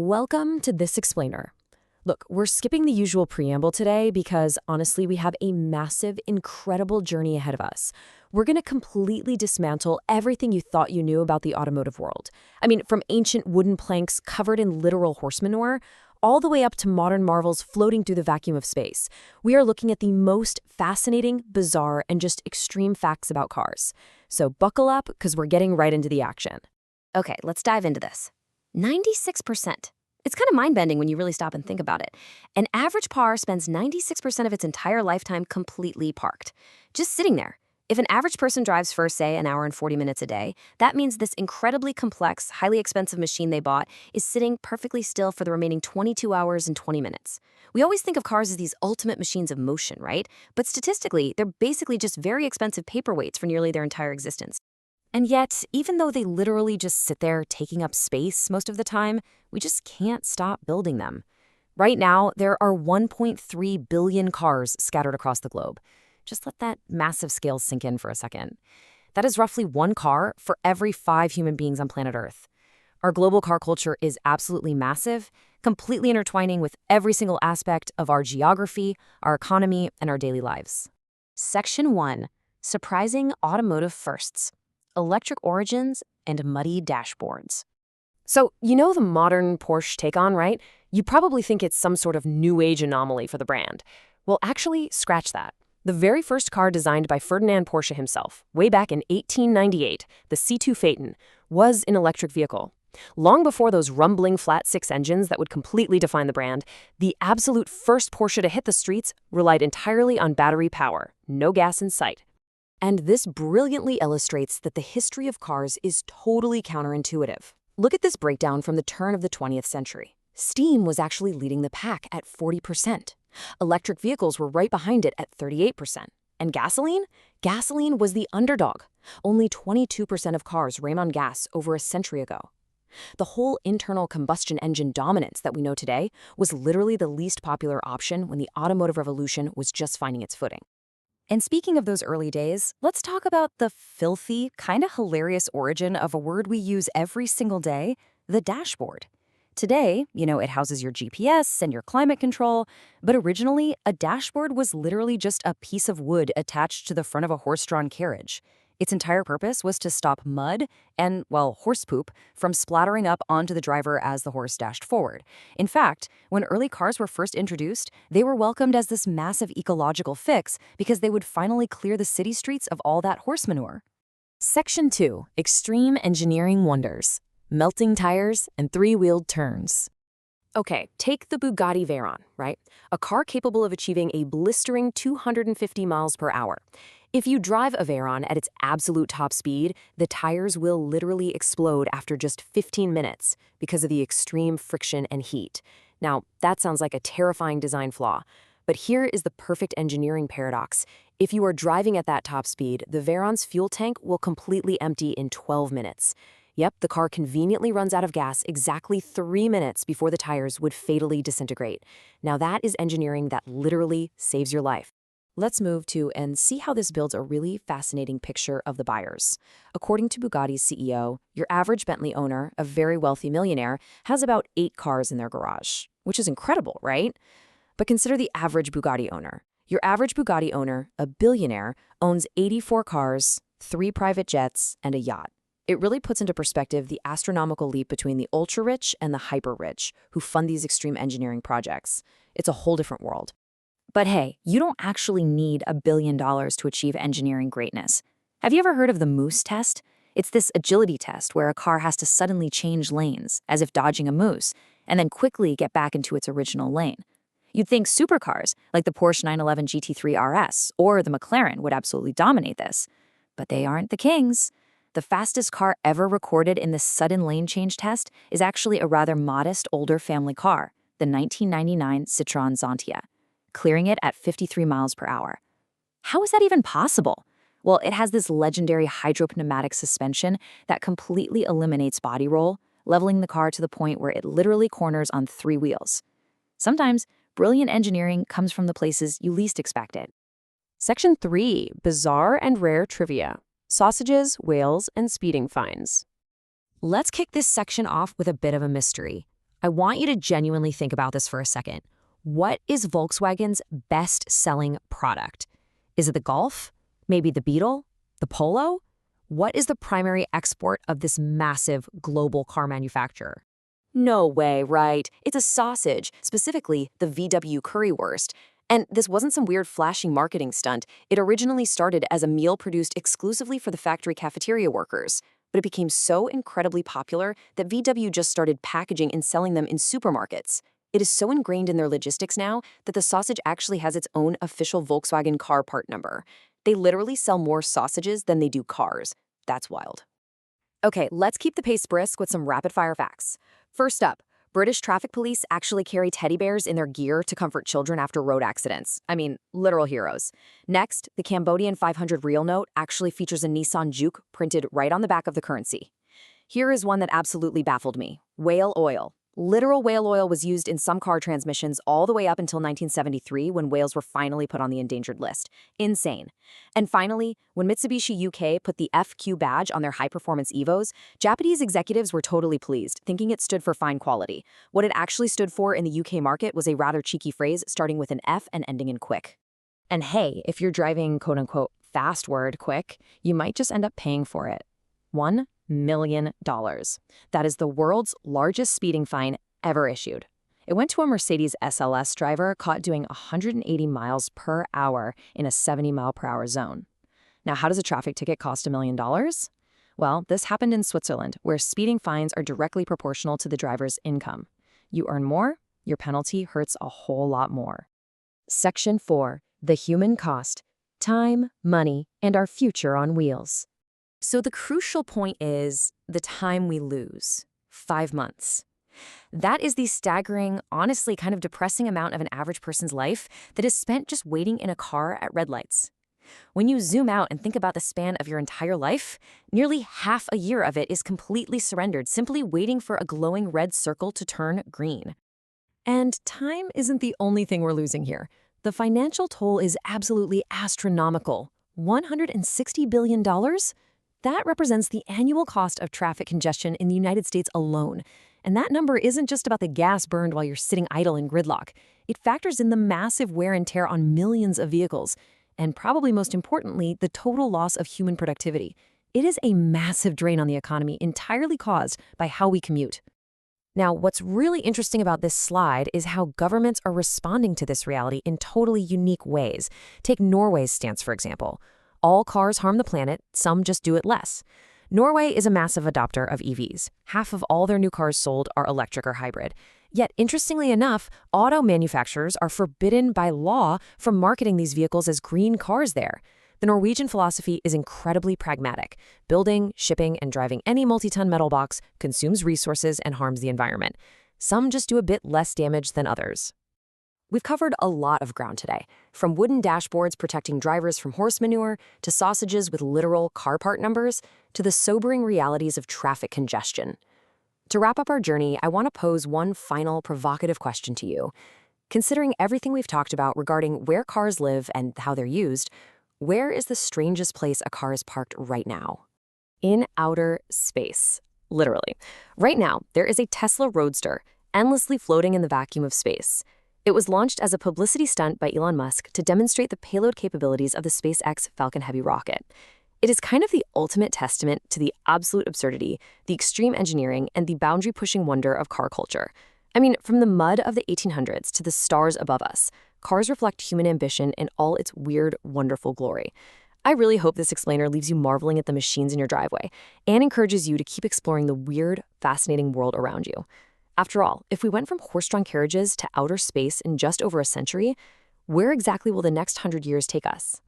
Welcome to This Explainer. Look, we're skipping the usual preamble today because, honestly, we have a massive, incredible journey ahead of us. We're going to completely dismantle everything you thought you knew about the automotive world. I mean, from ancient wooden planks covered in literal horse manure, all the way up to modern marvels floating through the vacuum of space. We are looking at the most fascinating, bizarre, and just extreme facts about cars. So buckle up, because we're getting right into the action. Okay, let's dive into this. 96%. It's kind of mind-bending when you really stop and think about it. An average car spends 96% of its entire lifetime completely parked, just sitting there. If an average person drives for, say, an hour and 40 minutes a day, that means this incredibly complex, highly expensive machine they bought is sitting perfectly still for the remaining 22 hours and 20 minutes. We always think of cars as these ultimate machines of motion, right? But statistically, they're basically just very expensive paperweights for nearly their entire existence. And yet, even though they literally just sit there taking up space most of the time, we just can't stop building them. Right now, there are 1.3 billion cars scattered across the globe. Just let that massive scale sink in for a second. That is roughly one car for every 5 human beings on planet Earth. Our global car culture is absolutely massive, completely intertwining with every single aspect of our geography, our economy, and our daily lives. Section 1. Surprising automotive firsts. Electric origins and muddy dashboards. So, you know the modern Porsche Taycan, right? You probably think it's some sort of new age anomaly for the brand. Well, actually, scratch that. The very first car designed by Ferdinand Porsche himself, way back in 1898, the C2 Phaeton, was an electric vehicle. Long before those rumbling flat-six engines that would completely define the brand, the absolute first Porsche to hit the streets relied entirely on battery power, no gas in sight. And this brilliantly illustrates that the history of cars is totally counterintuitive. Look at this breakdown from the turn of the 20th century. Steam was actually leading the pack at 40%. Electric vehicles were right behind it at 38%. And gasoline? Gasoline was the underdog. Only 22% of cars ran on gas over a century ago. The whole internal combustion engine dominance that we know today was literally the least popular option when the automotive revolution was just finding its footing. And speaking of those early days, let's talk about the filthy, kind of hilarious origin of a word we use every single day, the dashboard. Today, it houses your GPS and your climate control, but originally, a dashboard was literally just a piece of wood attached to the front of a horse-drawn carriage. Its entire purpose was to stop mud and, horse poop from splattering up onto the driver as the horse dashed forward. In fact, when early cars were first introduced, they were welcomed as this massive ecological fix because they would finally clear the city streets of all that horse manure. Section 2. Extreme Engineering Wonders. Melting tires and three-wheeled turns. Okay, take the Bugatti Veyron, right? A car capable of achieving a blistering 250 miles per hour. If you drive a Veyron at its absolute top speed, the tires will literally explode after just 15 minutes because of the extreme friction and heat. Now, that sounds like a terrifying design flaw, but here is the perfect engineering paradox. If you are driving at that top speed, the Veyron's fuel tank will completely empty in 12 minutes. Yep, the car conveniently runs out of gas exactly 3 minutes before the tires would fatally disintegrate. Now that is engineering that literally saves your life. Let's move to and see how this builds a really fascinating picture of the buyers. According to Bugatti's CEO, your average Bentley owner, a very wealthy millionaire, has about 8 cars in their garage, which is incredible, right? But consider the average Bugatti owner. Your average Bugatti owner, a billionaire, owns 84 cars, 3 private jets, and a yacht. It really puts into perspective the astronomical leap between the ultra-rich and the hyper-rich who fund these extreme engineering projects. It's a whole different world. But hey, you don't actually need $1 billion to achieve engineering greatness. Have you ever heard of the moose test? It's this agility test where a car has to suddenly change lanes, as if dodging a moose, and then quickly get back into its original lane. You'd think supercars, like the Porsche 911 GT3 RS or the McLaren, would absolutely dominate this. But they aren't the kings. The fastest car ever recorded in this sudden lane change test is actually a rather modest older family car, the 1999 Citroën Xantia, clearing it at 53 miles per hour. How is that even possible? Well, it has this legendary hydropneumatic suspension that completely eliminates body roll, leveling the car to the point where it literally corners on 3 wheels. Sometimes, brilliant engineering comes from the places you least expect it. Section 3. Bizarre and Rare Trivia. Sausages, whales, and speeding fines. Let's kick this section off with a bit of a mystery. I want you to genuinely think about this for a second. What is Volkswagen's best-selling product? Is it the Golf? Maybe the Beetle? The Polo? What is the primary export of this massive global car manufacturer? No way, right? It's a sausage, specifically the VW currywurst. And this wasn't some weird flashy marketing stunt. It originally started as a meal produced exclusively for the factory cafeteria workers. But it became so incredibly popular that VW just started packaging and selling them in supermarkets. It is so ingrained in their logistics now that the sausage actually has its own official Volkswagen car part number. They literally sell more sausages than they do cars. That's wild. Okay, let's keep the pace brisk with some rapid-fire facts. First up, British traffic police actually carry teddy bears in their gear to comfort children after road accidents. I mean, literal heroes. Next, the Cambodian 500 real note actually features a Nissan Juke printed right on the back of the currency. Here is one that absolutely baffled me. Whale oil. Literal whale oil was used in some car transmissions all the way up until 1973 when whales were finally put on the endangered list. Insane. And finally, when Mitsubishi UK put the FQ badge on their high-performance Evos, Japanese executives were totally pleased, thinking it stood for fine quality. What it actually stood for in the UK market was a rather cheeky phrase starting with an F and ending in quick. And hey, if you're driving quote-unquote fast word quick, you might just end up paying for it. $1 million. That is the world's largest speeding fine ever issued. It went to a Mercedes SLS driver caught doing 180 miles per hour in a 70-mile-per-hour zone. Now, how does a traffic ticket cost $1 million? Well, this happened in Switzerland, where speeding fines are directly proportional to the driver's income. You earn more, your penalty hurts a whole lot more. Section 4. The human cost. Time, money, and our future on wheels. So the crucial point is the time we lose. 5 months. That is the staggering, honestly kind of depressing amount of an average person's life that is spent just waiting in a car at red lights. When you zoom out and think about the span of your entire life, nearly half a year of it is completely surrendered, simply waiting for a glowing red circle to turn green. And time isn't the only thing we're losing here. The financial toll is absolutely astronomical. $160 billion? That represents the annual cost of traffic congestion in the United States alone. And that number isn't just about the gas burned while you're sitting idle in gridlock. It factors in the massive wear and tear on millions of vehicles. And probably most importantly, the total loss of human productivity. It is a massive drain on the economy entirely caused by how we commute. Now, what's really interesting about this slide is how governments are responding to this reality in totally unique ways. Take Norway's stance, for example. All cars harm the planet, some just do it less. Norway is a massive adopter of EVs. Half of all their new cars sold are electric or hybrid. Yet, interestingly enough, auto manufacturers are forbidden by law from marketing these vehicles as green cars there. The Norwegian philosophy is incredibly pragmatic. Building, shipping, and driving any multi-ton metal box consumes resources and harms the environment. Some just do a bit less damage than others. We've covered a lot of ground today, from wooden dashboards protecting drivers from horse manure, to sausages with literal car part numbers, to the sobering realities of traffic congestion. To wrap up our journey, I want to pose one final provocative question to you. Considering everything we've talked about regarding where cars live and how they're used, where is the strangest place a car is parked right now? In outer space, literally. Right now, there is a Tesla Roadster endlessly floating in the vacuum of space. It was launched as a publicity stunt by Elon Musk to demonstrate the payload capabilities of the SpaceX Falcon Heavy rocket. It is kind of the ultimate testament to the absolute absurdity, the extreme engineering, and the boundary-pushing wonder of car culture. I mean, from the mud of the 1800s to the stars above us, cars reflect human ambition in all its weird, wonderful glory. I really hope this explainer leaves you marveling at the machines in your driveway and encourages you to keep exploring the weird, fascinating world around you. After all, if we went from horse-drawn carriages to outer space in just over a century, where exactly will the next 100 years take us?